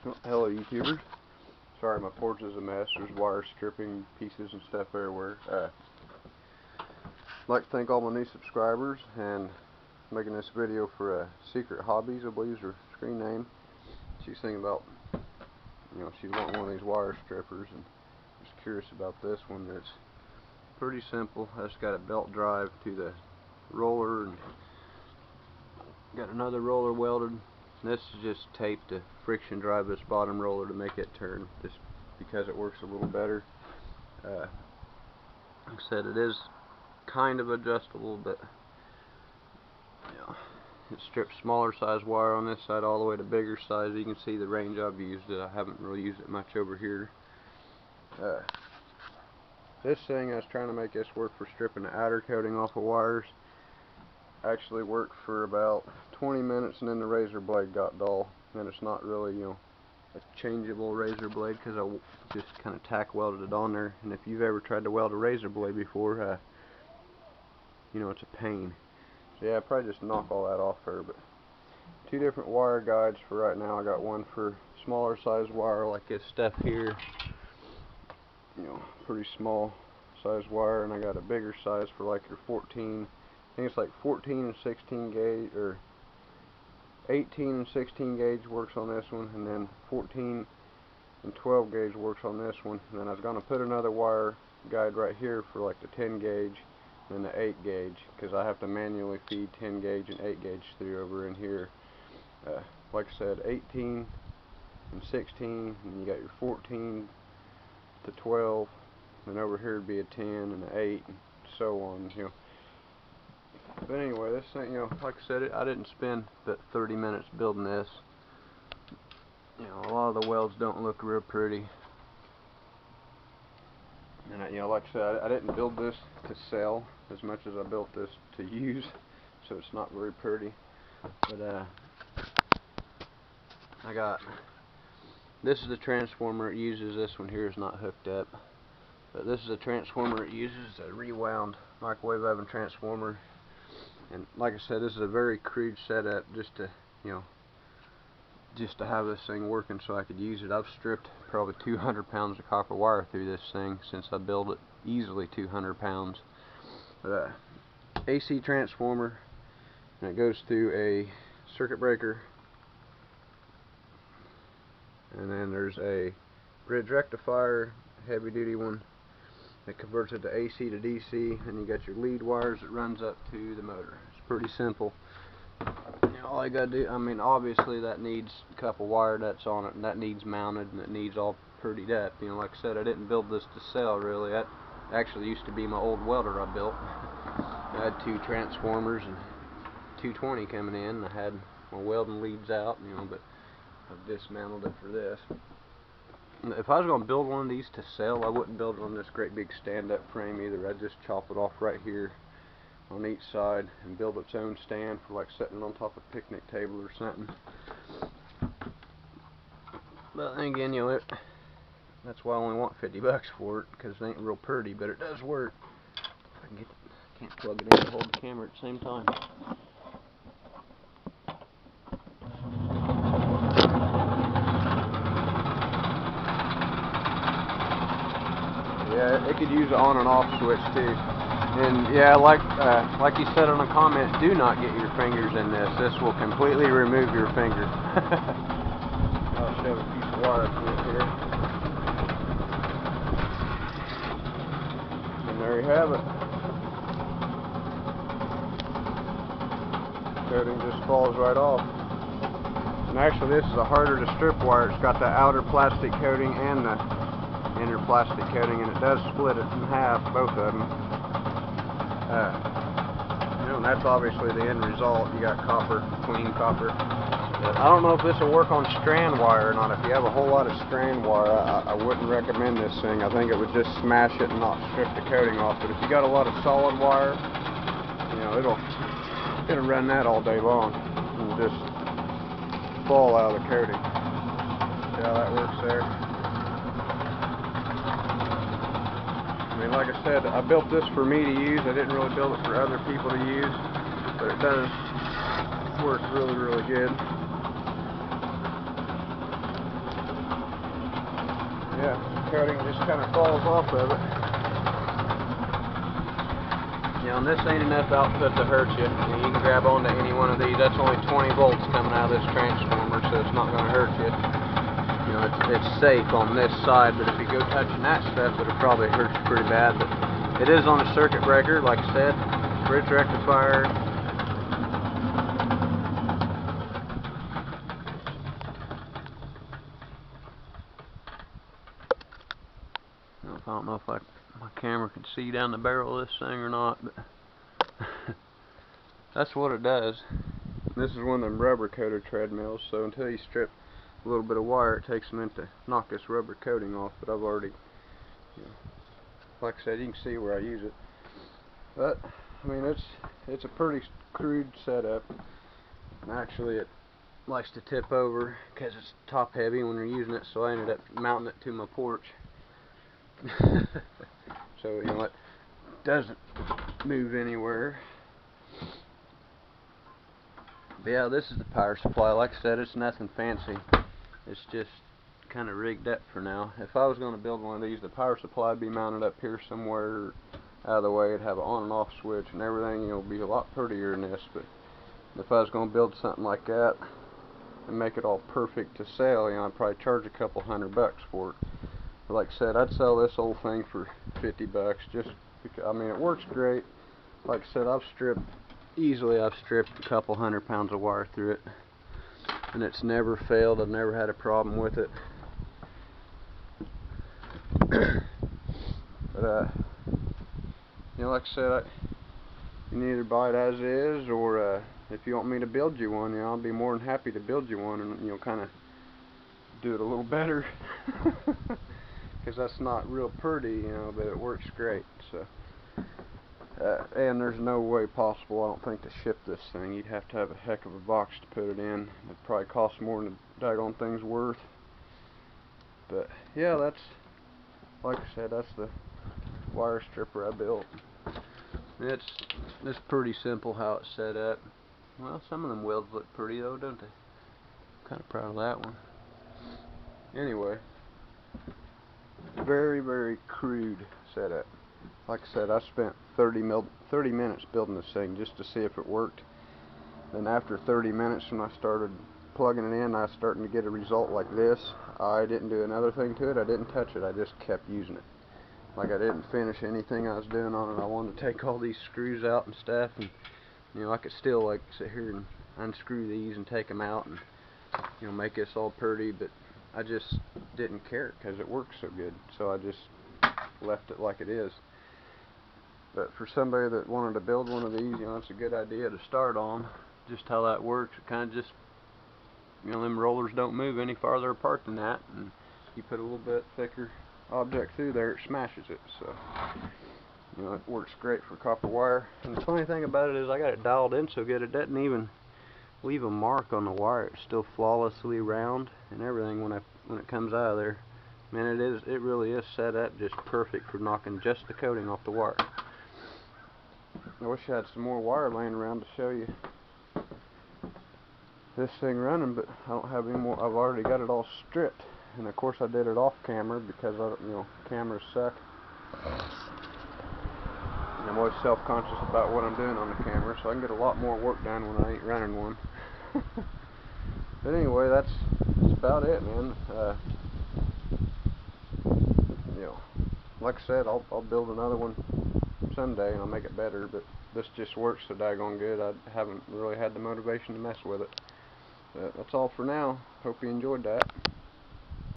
Well, hello YouTubers. Sorry my porch is a mess. There's wire stripping pieces and stuff everywhere. I'd like to thank all my new subscribers and making this video for Secret Hobbies, I believe is her screen name. She's thinking about, she's wanting one of these wire strippers and just curious about this one. It's pretty simple. I just got a belt drive to the roller and got another roller welded. This is just taped to friction drive this bottom roller to make it turn, just because it works a little better. Like I said, it is kind of adjustable, but it strips smaller size wire on this side all the way to bigger size. You can see the range I've used it. I haven't really used it much over here. This thing, I was trying to make this work for stripping the outer coating off of wires. Actually worked for about 20 minutes and then the razor blade got dull, and it's not really a changeable razor blade because I just kind of tack welded it on there. And if you've ever tried to weld a razor blade before, it's a pain. So yeah, I'd probably just knock all that off there. But two different wire guides for right now. I got one for smaller size wire like this stuff here, pretty small size wire, and I got a bigger size for like your 14, I think it's like 14 and 16 gauge, or 18 and 16 gauge works on this one, and then 14 and 12 gauge works on this one. And then I was going to put another wire guide right here for like the 10 gauge and the 8 gauge, because I have to manually feed 10 gauge and 8 gauge through over in here. Like I said, 18 and 16, and you got your 14 to 12, and over here would be a 10 and an 8, and so on. But anyway, this thing, like I said, I didn't spend but 30 minutes building this. A lot of the welds don't look real pretty. And like I said, I didn't build this to sell as much as I built this to use, so it's not very pretty. But this is the transformer it uses. This one here is not hooked up, but this is a transformer it uses, a rewound microwave oven transformer. And like I said, this is a very crude setup just to have this thing working so I could use it. I've stripped probably 200 pounds of copper wire through this thing since I built it, easily 200 pounds. But AC transformer, and it goes through a circuit breaker, and then there's a bridge rectifier, heavy duty one, that converts it to AC to DC, and you got your lead wires that runs up to the motor. It's pretty simple. All I gotta do, obviously that needs a couple wire nuts on it, and that needs mounted, and it needs all prettied up. Like I said, I didn't build this to sell really. That actually used to be my old welder I built. I had two transformers and 220 coming in, and I had my welding leads out, but I've dismantled it for this. If I was going to build one of these to sell, I wouldn't build it on this great big stand-up frame either. I'd just chop it off right here on each side and build its own stand for like sitting on top of a picnic table or something. But then again, that's why I only want 50 bucks for it, because it ain't real pretty, but it does work. If I can can't plug it in to hold the camera at the same time. Yeah, it could use an on and off switch too. And yeah, like you said on a comment, do not get your fingers in this. This will completely remove your finger. I'll shove a piece of wire through it here. And there you have it. Coating just falls right off. And actually, this is a harder to strip wire. It's got the outer plastic coating and the inner plastic coating, and it does split it in half, both of them. And that's obviously the end result. You got copper, clean copper. But I don't know if this will work on strand wire or not. If you have a whole lot of strand wire, I wouldn't recommend this thing. I think it would just smash it and not strip the coating off. But if you got a lot of solid wire, it'll run that all day long and just fall out of the coating. See how that works there? Like I said, I built this for me to use. I didn't really build it for other people to use, but it does work really, really good. Yeah, the coating just kind of falls off of it. You know, and this ain't enough output to hurt you. You can grab onto any one of these. That's only 20 volts coming out of this transformer, so it's not going to hurt you. You know, it's safe on this side, but if you go touching that stuff, it'll probably hurt you pretty bad. But it is on a circuit breaker, like I said, bridge rectifier. I don't know if my camera can see down the barrel of this thing or not, but that's what it does. This is one of them rubber coated treadmills, so until you strip a little bit of wire, it takes a minute to knock this rubber coating off. But I've already, you know, like I said, you can see where I use it. But I mean, it's a pretty crude setup. And actually, it likes to tip over because it's top heavy when you're using it. So I ended up mounting it to my porch. So you know, it doesn't move anywhere. But yeah, this is the power supply. Like I said, it's nothing fancy. It's just kind of rigged up for now. If I was going to build one of these, the power supply would be mounted up here somewhere out of the way. It'd have an on and off switch and everything. You know, it'd be a lot prettier than this. But if I was going to build something like that and make it all perfect to sell, you know, I'd probably charge a couple $100 for it. But like I said, I'd sell this whole thing for $50 just because, I mean, it works great. Like I said, I've stripped a couple 100 pounds of wire through it, and it's never failed. I've never had a problem with it. But you know, like I said, you can either buy it as is, or if you want me to build you one, you know, I'll be more than happy to build you one, and you know, kind of do it a little better, because that's not real pretty, you know, but it works great. So. And there's no way possible, I don't think, to ship this thing. You'd have to have a heck of a box to put it in. It'd probably cost more than the daggone thing's worth. But yeah, that's, like I said, that's the wire stripper I built. It's pretty simple how it's set up. Well, some of them welds look pretty though, don't they? Kind of proud of that one. Anyway, very, very crude setup. Like I said, I spent 30 minutes building this thing just to see if it worked. Then after 30 minutes, when I started plugging it in, I was starting to get a result like this. I didn't do another thing to it. I didn't touch it. I just kept using it. Like I didn't finish anything I was doing on it. I wanted to take all these screws out and stuff, and you know, I could still like sit here and unscrew these and take them out and, you know, make this all pretty, but I just didn't care because it works so good. So I just left it like it is. But for somebody that wanted to build one of these, you know, it's a good idea to start on. Just how that works, it kind of just, you know, them rollers don't move any farther apart than that, and you put a little bit thicker object through there, it smashes it. So, you know, it works great for copper wire. And the funny thing about it is I got it dialed in so good it doesn't even leave a mark on the wire. It's still flawlessly round and everything when it comes out of there. Man, it really is set up just perfect for knocking just the coating off the wire. I wish I had some more wire laying around to show you this thing running, but I don't have any more. I've already got it all stripped, and of course I did it off camera because you know, cameras suck. And I'm always self-conscious about what I'm doing on the camera, so I can get a lot more work done when I ain't running one. But anyway, that's about it, man. You know, like I said, I'll build another one someday and I'll make it better, but this just works so daggone good. I haven't really had the motivation to mess with it. But that's all for now. Hope you enjoyed that.